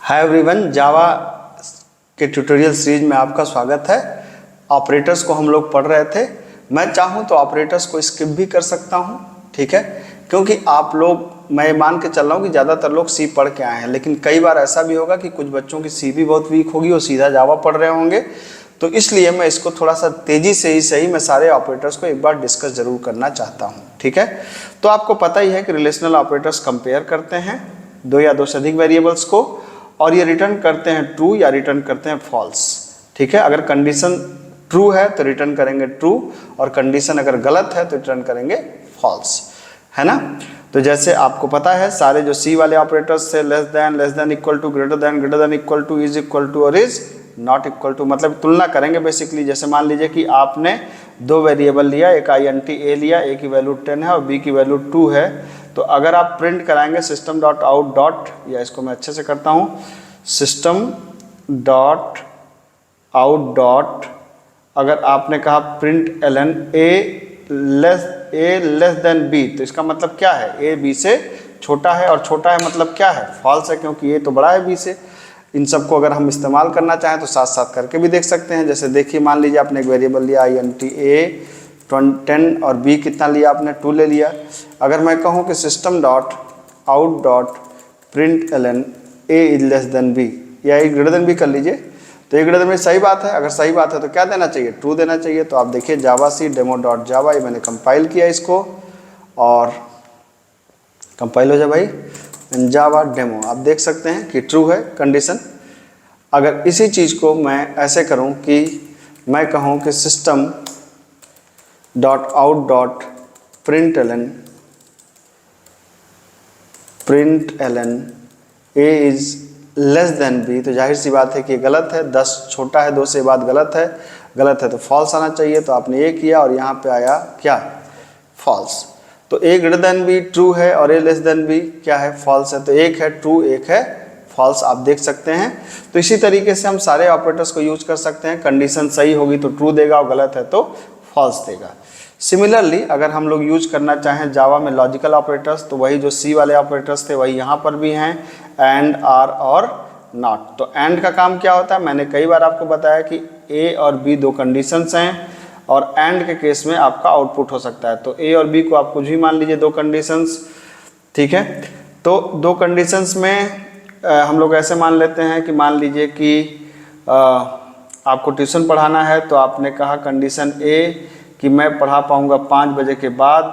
Hi everyone, जावा के tutorial series में आपका स्वागत है। ऑपरेटर्स को हम लोग पढ़ रहे थे। मैं चाहूँ तो ऑपरेटर्स को स्किप भी कर सकता हूँ, ठीक है, क्योंकि आप लोग, मैं मान के चल रहा हूँ कि ज़्यादातर लोग सी पढ़ के आए हैं, लेकिन कई बार ऐसा भी होगा कि कुछ बच्चों की सी भी बहुत वीक होगी और सीधा जावा पढ़ रहे होंगे। तो इसलिए मैं इसको थोड़ा सा तेज़ी से ही सही मैं सारे ऑपरेटर्स को एक बार डिस्कस ज़रूर करना चाहता हूँ, ठीक है। तो आपको पता ही है कि रिलेशनल ऑपरेटर्स कंपेयर करते हैं दो या दो से अधिक वेरिएबल्स को, और ये रिटर्न करते हैं ट्रू या रिटर्न करते हैं फॉल्स, ठीक है। अगर कंडीशन ट्रू है तो रिटर्न करेंगे ट्रू, और कंडीशन अगर गलत है तो रिटर्न करेंगे फॉल्स, है ना। तो जैसे आपको पता है सारे जो सी वाले ऑपरेटर्स से less than, equal to, greater than, equal to, is equal to और इज नॉट इक्वल टू, मतलब तुलना करेंगे बेसिकली। जैसे मान लीजिए कि आपने दो वेरिएबल लिया, एक INT A लिया, ए की वैल्यू 10 है और बी की वैल्यू 2 है। तो अगर आप प्रिंट कराएंगे सिस्टम डॉट आउट डॉट, या इसको मैं अच्छे से करता हूँ, सिस्टम डॉट आउट डॉट, अगर आपने कहा print ln a less than b, तो इसका मतलब क्या है, a b से छोटा है, और छोटा है मतलब क्या है, फॉल्स है, क्योंकि a तो बड़ा है b से। इन सबको अगर हम इस्तेमाल करना चाहें तो साथ साथ करके भी देख सकते हैं। जैसे देखिए, मान लीजिए आपने एक वेरिएबल लिया INT A 10 और b कितना लिया आपने, 2 ले लिया। अगर मैं कहूँ कि system dot out dot print ln a is less then b, या a ग्रेटर देन b कर लीजिए, तो a ग्रेटर देन b सही बात है। अगर सही बात है तो क्या देना चाहिए, ट्रू देना चाहिए। तो आप देखिए जावा सी डेमो डॉट जावा, ये मैंने कंपाइल किया इसको, और कंपाइल हो जाए भाई, जावा डेमो, आप देख सकते हैं कि ट्रू है कंडीशन। अगर इसी चीज़ को मैं ऐसे करूं कि मैं कहूं कि system dot out dot println A is less than B, तो जाहिर सी बात है कि गलत है, 10 छोटा है 2 से, बात गलत है तो फॉल्स आना चाहिए। तो आपने ये किया और यहाँ पे आया क्या, फॉल्स। तो ए ग्रेटर देन बी ट्रू है और ए लेस देन बी क्या है, फॉल्स है। तो एक है ट्रू, एक है फॉल्स, आप देख सकते हैं। तो इसी तरीके से हम सारे ऑपरेटर्स को यूज कर सकते हैं। कंडीशन सही होगी तो ट्रू देगा और गलत है तो फॉल्स देगा। सिमिलरली अगर हम लोग यूज करना चाहें जावा में लॉजिकल ऑपरेटर्स, तो वही जो सी वाले ऑपरेटर्स थे वही यहाँ पर भी हैं, एंड, आर और नॉट। तो एंड का काम क्या होता है, मैंने कई बार आपको बताया कि ए और बी दो कंडीशंस हैं, और एंड के केस में आपका आउटपुट हो सकता है। तो ए और बी को आप कुछ भी मान लीजिए, दो कंडीशंस, ठीक है। तो दो कंडीशंस में हम लोग ऐसे मान लेते हैं कि मान लीजिए कि आपको ट्यूशन पढ़ाना है, तो आपने कहा कंडीशन ए कि मैं पढ़ा पाऊँगा 5 बजे के बाद,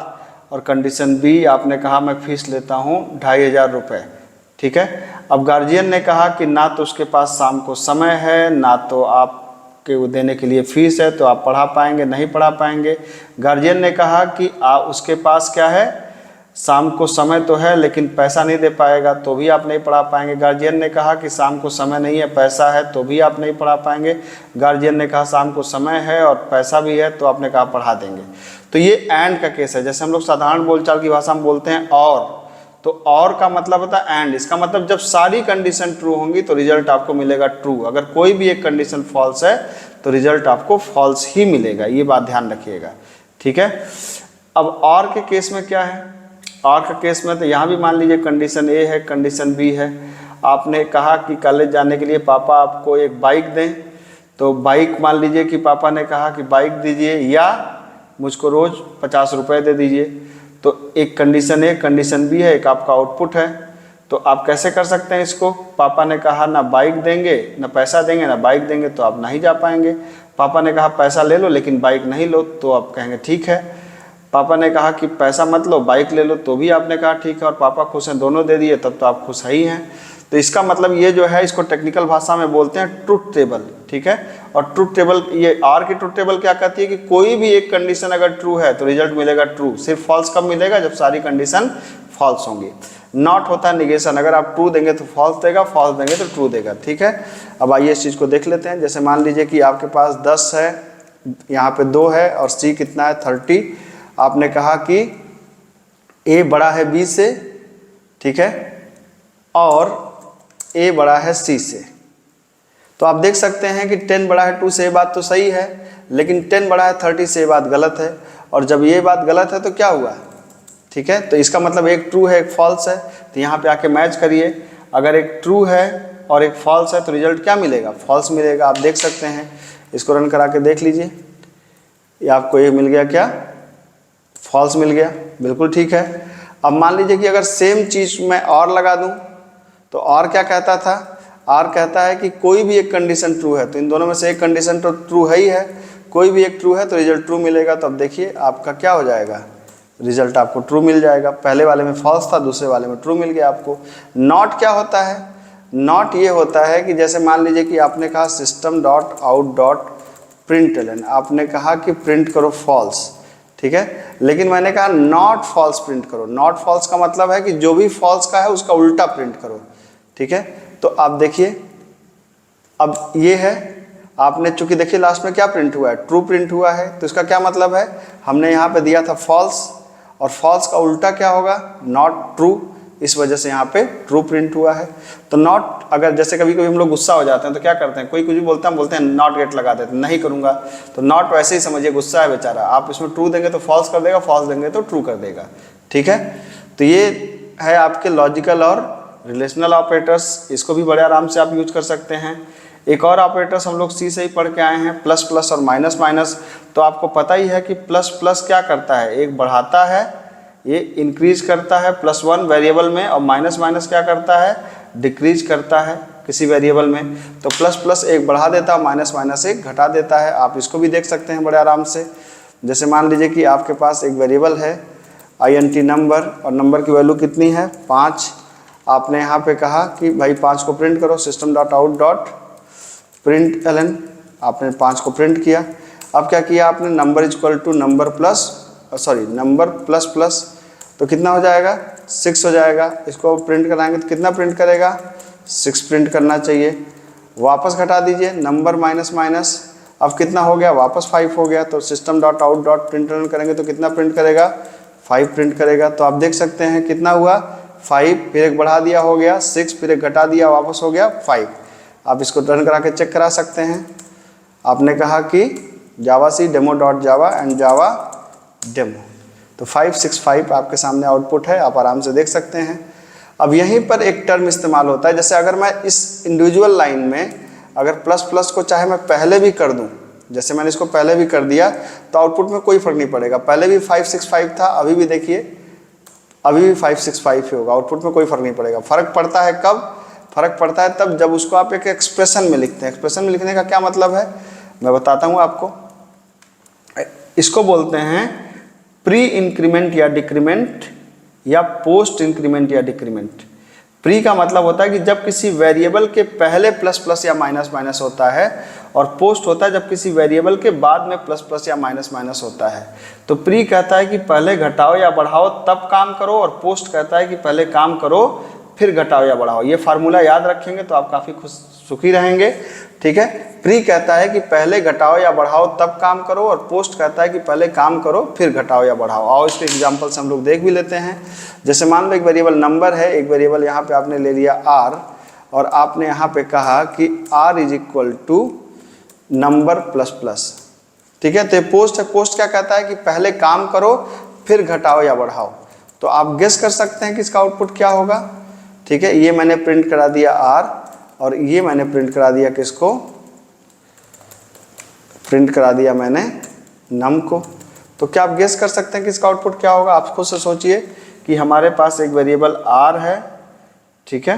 और कंडीशन बी आपने कहा मैं फीस लेता हूँ 2500 रुपये, ठीक है। अब गार्जियन ने कहा कि ना तो उसके पास शाम को समय है, ना तो आप के देने के लिए फीस है, तो आप पढ़ा पाएंगे, नहीं पढ़ा पाएंगे। गार्जियन ने कहा कि उसके पास क्या है, शाम को समय तो है लेकिन पैसा नहीं दे पाएगा, तो भी आप नहीं पढ़ा पाएंगे। गार्जियन ने कहा कि शाम को समय नहीं है, पैसा है, तो भी आप नहीं पढ़ा पाएंगे। गार्जियन ने कहा शाम को समय है और पैसा भी है, तो आपने कहा पढ़ा देंगे। तो ये एंड का केस है। जैसे हम लोग साधारण बोलचाल की भाषा में बोलते हैं और, तो और का मतलब होता है एंड। इसका मतलब जब सारी कंडीशन ट्रू होंगी तो रिजल्ट आपको मिलेगा ट्रू। अगर कोई भी एक कंडीशन फॉल्स है तो रिजल्ट आपको फॉल्स ही मिलेगा, ये बात ध्यान रखिएगा, ठीक है। अब और के केस में क्या है, और के केस में तो यहाँ भी मान लीजिए कंडीशन ए है, कंडीशन बी है। आपने कहा कि कॉलेज जाने के लिए पापा आपको एक बाइक दें, तो बाइक मान लीजिए कि पापा ने कहा कि बाइक दीजिए या मुझको रोज़ 50 रुपये दे दीजिए। तो एक कंडीशन ए, कंडीशन बी है, एक आपका आउटपुट है। तो आप कैसे कर सकते हैं इसको, पापा ने कहा ना बाइक देंगे, ना पैसा देंगे, ना बाइक देंगे, तो आप नहीं जा पाएंगे। पापा ने कहा पैसा ले लो लेकिन बाइक नहीं लो, तो आप कहेंगे ठीक है। पापा ने कहा कि पैसा मत लो, बाइक ले लो, तो भी आपने कहा ठीक है, और पापा खुश हैं, दोनों दे दिए, तब तो आप खुश ही हैं। तो इसका मतलब ये जो है, इसको टेक्निकल भाषा में बोलते हैं ट्रुथ टेबल, ठीक है। और ट्रुथ टेबल, ये आर की ट्रुथ टेबल क्या कहती है कि कोई भी एक कंडीशन अगर ट्रू है तो रिजल्ट मिलेगा ट्रू। सिर्फ फॉल्स कब मिलेगा, जब सारी कंडीशन फॉल्स होंगी। नॉट होता है निगेशन, अगर आप ट्रू देंगे तो फॉल्स देगा, फॉल्स देंगे तो ट्रू देगा, ठीक है। अब आइए इस चीज़ को देख लेते हैं। जैसे मान लीजिए कि आपके पास 10 है, यहाँ पे 2 है, और सी कितना है 30। आपने कहा कि ए बड़ा है बी से, ठीक है, और ए बड़ा है सी से। तो आप देख सकते हैं कि 10 बड़ा है 2 से, ये बात तो सही है, लेकिन 10 बड़ा है 30 से, ये बात गलत है। और जब ये बात गलत है तो क्या हुआ, ठीक है। तो इसका मतलब एक ट्रू है एक फॉल्स है। तो यहाँ पे आके मैच करिए, अगर एक ट्रू है और एक फॉल्स है, तो रिजल्ट क्या मिलेगा? फॉल्स मिलेगा। आप देख सकते हैं, इसको रन करा के देख लीजिए, ये आपको ये मिल गया क्या? फॉल्स मिल गया। बिल्कुल ठीक है। अब मान लीजिए कि अगर सेम चीज़ मैं और लगा दूं, तो और क्या कहता था? और कहता है कि कोई भी एक कंडीशन ट्रू है, तो इन दोनों में से एक कंडीशन तो ट्रू है ही है, कोई भी एक ट्रू है तो रिजल्ट ट्रू मिलेगा। तो अब देखिए आपका क्या हो जाएगा, रिजल्ट आपको ट्रू मिल जाएगा। पहले वाले में फॉल्स था, दूसरे वाले में ट्रू मिल गया आपको। नॉट क्या होता है? नॉट ये होता है कि जैसे मान लीजिए कि आपने कहा system dot out dot print, आपने कहा कि प्रिंट करो फॉल्स, ठीक है, लेकिन मैंने कहा नॉट फॉल्स प्रिंट करो। नॉट फॉल्स का मतलब है कि जो भी फॉल्स का है उसका उल्टा प्रिंट करो, ठीक है। तो आप देखिए, अब ये है, आपने चूंकि देखिए लास्ट में क्या प्रिंट हुआ है? ट्रू प्रिंट हुआ है। तो इसका क्या मतलब है? हमने यहाँ पे दिया था फॉल्स, और फॉल्स का उल्टा क्या होगा? Not true. इस वजह से यहाँ पे ट्रू प्रिंट हुआ है। तो नॉट, अगर जैसे कभी कभी हम लोग गुस्सा हो जाते हैं तो क्या करते हैं, कोई कुछ भी बोलता है, हम बोलते हैं नॉट गेट लगा देते हैं, नहीं करूँगा। तो नॉट वैसे ही समझिए गुस्सा है बेचारा, आप इसमें ट्रू देंगे तो फॉल्स कर देगा, फॉल्स देंगे तो ट्रू कर देगा, ठीक है। तो ये है आपके लॉजिकल और रिलेशनल ऑपरेटर्स, इसको भी बड़े आराम से आप यूज कर सकते हैं। एक और ऑपरेटर्स हम लोग सी से ही पढ़ के आए हैं, प्लस प्लस और माइनस माइनस। तो आपको पता ही है कि प्लस प्लस क्या करता है? एक बढ़ाता है, ये इंक्रीज करता है +1 वेरिएबल में, और माइनस माइनस क्या करता है? डिक्रीज करता है किसी वेरिएबल में। तो प्लस प्लस एक बढ़ा देता है, माइनस माइनस एक घटा देता है। आप इसको भी देख सकते हैं बड़े आराम से। जैसे मान लीजिए कि आपके पास एक वेरिएबल है int नंबर, और नंबर की वैल्यू कितनी है? 5। आपने यहाँ पे कहा कि भाई 5 को प्रिंट करो, system dot out dot print ln, आपने 5 को प्रिंट किया। अब क्या किया आपने? Number equal to number plus plus, तो कितना हो जाएगा? 6 हो जाएगा। इसको प्रिंट कराएंगे तो कितना प्रिंट करेगा? 6 प्रिंट करना चाहिए। वापस घटा दीजिए, नंबर माइनस माइनस, अब कितना हो गया? वापस 5 हो गया। तो system dot out dot print run करेंगे तो कितना प्रिंट करेगा? 5 प्रिंट करेगा। तो आप देख सकते हैं कितना हुआ? 5, फिर एक बढ़ा दिया हो गया 6, फिर एक घटा दिया वापस हो गया 5। आप इसको रन करा के चेक करा सकते हैं। आपने कहा कि javac demo dot Java and Java demo, तो 565 आपके सामने आउटपुट है, आप आराम से देख सकते हैं। अब यहीं पर एक टर्म इस्तेमाल होता है, जैसे अगर मैं इस इंडिविजुअल लाइन में अगर प्लस प्लस को चाहे मैं पहले भी कर दूं, जैसे मैंने इसको पहले भी कर दिया, तो आउटपुट में कोई फर्क नहीं पड़ेगा। पहले भी 565 था, अभी भी देखिए अभी भी 565 ही होगा, आउटपुट में कोई फर्क नहीं पड़ेगा। फर्क पड़ता है कब? फर्क पड़ता है तब जब उसको आप एक एक्सप्रेशन में लिखते हैं। एक्सप्रेशन में लिखने का क्या मतलब है, मैं बताता हूँ आपको। इसको बोलते हैं प्री इंक्रीमेंट या डिक्रीमेंट, या पोस्ट इंक्रीमेंट या डिक्रीमेंट। प्री का मतलब होता है कि जब किसी वेरिएबल के पहले प्लस प्लस या माइनस माइनस होता है, और पोस्ट होता है जब किसी वेरिएबल के बाद में प्लस प्लस या माइनस माइनस होता है। तो प्री कहता है कि पहले घटाओ या बढ़ाओ तब काम करो, और पोस्ट कहता है कि पहले काम करो फिर घटाओ या बढ़ाओ। ये फार्मूला याद रखेंगे तो आप काफ़ी खुश सुखी रहेंगे, ठीक है। प्री कहता है कि पहले घटाओ या बढ़ाओ तब काम करो, और पोस्ट कहता है कि पहले काम करो फिर घटाओ या बढ़ाओ। आओ इसके एग्जांपल से हम लोग देख भी लेते हैं। जैसे मान लो एक वेरिएबल नंबर है, एक वेरिएबल यहाँ पे आपने ले लिया r, और आपने यहाँ पे कहा कि r is equal to number plus plus, ठीक है। तो पोस्ट है, पोस्ट क्या कहता है कि पहले काम करो फिर घटाओ या बढ़ाओ। तो आप गेस कर सकते हैं कि इसका आउटपुट क्या होगा, ठीक है। ये मैंने प्रिंट करा दिया r, और ये मैंने प्रिंट करा दिया किसको? प्रिंट करा दिया मैंने नम को। तो क्या आप गेस कर सकते हैं कि इसका आउटपुट क्या होगा? आप खुद से सोचिए कि हमारे पास एक वेरिएबल r है, ठीक है,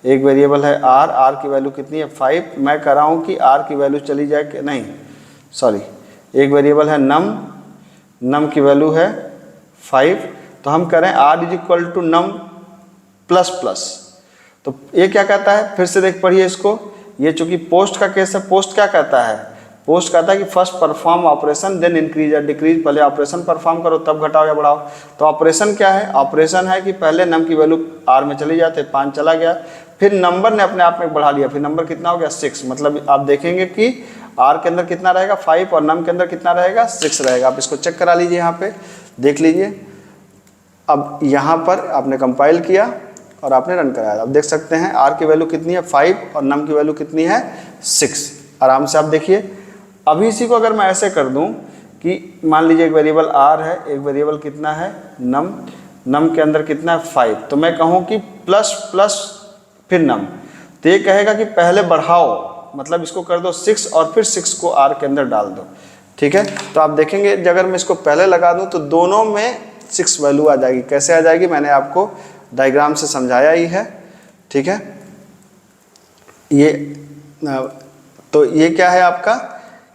एक वेरिएबल है r की वैल्यू कितनी है? 5। मैं कह रहा हूँ कि r की वैल्यू चली जाए कि नहीं, सॉरी, एक वेरिएबल है नम की वैल्यू है 5। तो हम करें r is equal to num plus plus. तो ये क्या कहता है? फिर से देख पढ़िए इसको। ये चूंकि पोस्ट का केस है, पोस्ट क्या कहता है? पोस्ट कहता है कि first perform operation then increase या डिक्रीज, पहले ऑपरेशन परफॉर्म करो तब घटाओ या बढ़ाओ। तो ऑपरेशन क्या है? ऑपरेशन है कि पहले नम की वैल्यू r में चली जाते, 5 चला गया, फिर नंबर ने अपने आप में बढ़ा लिया, फिर नंबर कितना हो गया? 6। मतलब आप देखेंगे कि r के अंदर कितना रहेगा? 5, और नम के अंदर कितना रहेगा? 6 रहेगा। आप इसको चेक करा लीजिए, यहाँ पे देख लीजिए। अब यहाँ पर आपने कंपाइल किया और आपने रन कराया, आप देख सकते हैं r की वैल्यू कितनी है? 5, और नम की वैल्यू कितनी है? 6। आराम से आप देखिए। अभी इसी को अगर मैं ऐसे कर दूं कि मान लीजिए एक वेरिएबल r है, एक वेरिएबल कितना है? नम के अंदर कितना है? 5। तो मैं कहूँ कि प्लस प्लस फिर नम, तो ये कहेगा कि पहले बढ़ाओ, मतलब इसको कर दो 6 और फिर 6 को आर के अंदर डाल दो। ठीक है, तो आप देखेंगे अगर मैं इसको पहले लगा दूं तो दोनों में 6 वैल्यू आ जाएगी। कैसे आ जाएगी, मैंने आपको डायग्राम से समझाया ही है। ठीक है, ये तो ये क्या है आपका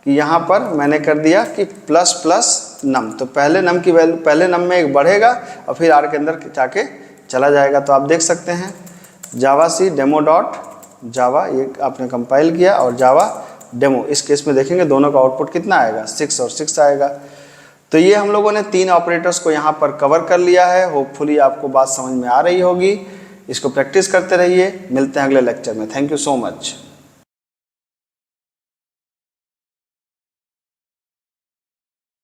कि यहाँ पर मैंने कर दिया कि प्लस प्लस नम, तो पहले नम की वैल्यू, पहले नम में एक बढ़ेगा और फिर आर के अंदर जाके चला जाएगा। तो आप देख सकते हैं जावा सी डेमो डॉट जावा, ये आपने कंपाइल किया, और जावा डेमो, इस केस में देखेंगे दोनों का आउटपुट कितना आएगा, 6 और 6 आएगा। तो ये हम लोगों ने 3 ऑपरेटर्स को यहाँ पर कवर कर लिया है। होपफुली आपको बात समझ में आ रही होगी। इसको प्रैक्टिस करते रहिए। मिलते हैं अगले लेक्चर में। Thank you so much.